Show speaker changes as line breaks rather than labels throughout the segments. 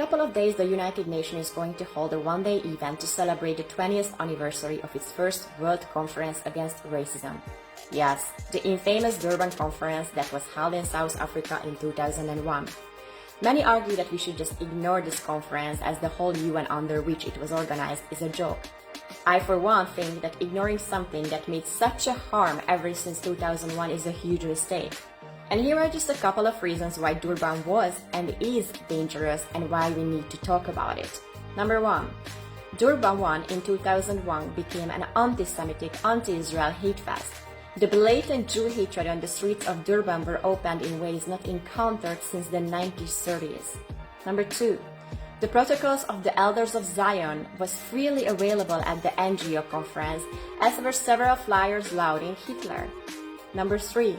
couple of days, the United Nations is going to hold a one-day event to celebrate the 20th anniversary of its first World Conference Against Racism. Yes, the infamous Durban Conference that was held in South Africa in 2001. Many argue that we should just ignore this conference as the whole UN under which it was organized is a joke. I for one think that ignoring something that made such a harm ever since 2001 is a huge mistake. And here are just a couple of reasons why Durban was and is dangerous and why we need to talk about it. Number 1. Durban 1 in 2001 became an anti-Semitic, anti-Israel hate fest. The blatant Jew hatred on the streets of Durban were opened in ways not encountered since the 1930s. Number 2. The Protocols of the Elders of Zion was freely available at the NGO conference, as were several flyers lauding Hitler. Number 3.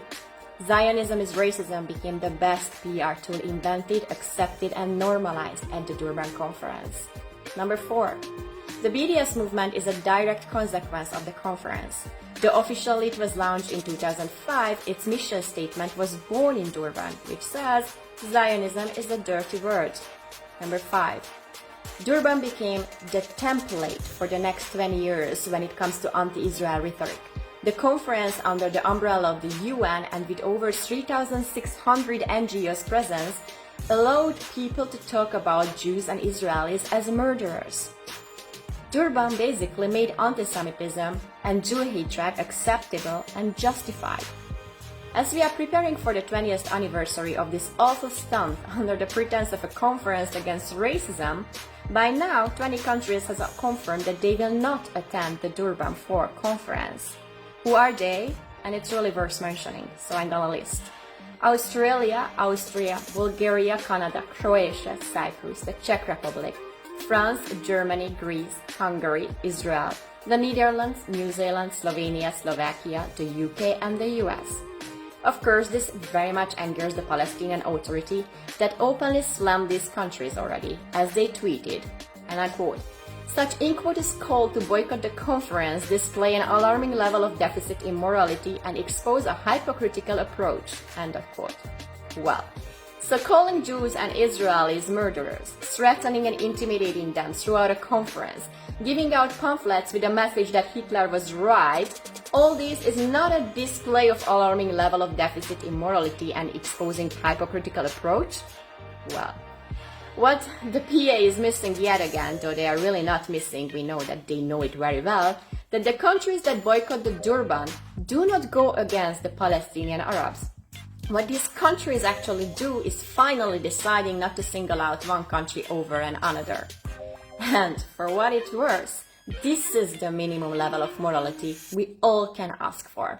Zionism is racism became the best PR tool invented, accepted, and normalized at the Durban Conference. Number 4. The BDS movement is a direct consequence of the conference. The official lead was launched in 2005. Its mission statement was born in Durban, which says, Zionism is a dirty word. Number 5. Durban became the template for the next 20 years when it comes to anti-Israel rhetoric. The conference, under the umbrella of the UN and with over 3,600 NGOs present, allowed people to talk about Jews and Israelis as murderers. Durban basically made anti-Semitism and Jew hatred acceptable and justified. As we are preparing for the 20th anniversary of this awful stunt under the pretense of a conference against racism, by now 20 countries have confirmed that they will not attend the Durban 4 conference. Who are they? And it's really worth mentioning, so I'm gonna list. Australia, Austria, Bulgaria, Canada, Croatia, Cyprus, the Czech Republic, France, Germany, Greece, Hungary, Israel, the Netherlands, New Zealand, Slovenia, Slovakia, the UK, and the US. Of course, this very much angers the Palestinian Authority that openly slammed these countries already, as they tweeted, and I quote, "Such inquitous call to boycott the conference display an alarming level of deficit in morality and expose a hypocritical approach," end of quote. Well, so calling Jews and Israelis murderers, threatening and intimidating them throughout a conference, giving out pamphlets with a message that Hitler was right, all this is not a display of alarming level of deficit in morality and exposing hypocritical approach? Well, what the PA is missing yet again, though they are really not missing, we know that they know it very well, that the countries that boycott the Durban do not go against the Palestinian Arabs. What these countries actually do is finally deciding not to single out one country over another. And for what it's worth, this is the minimum level of morality we all can ask for.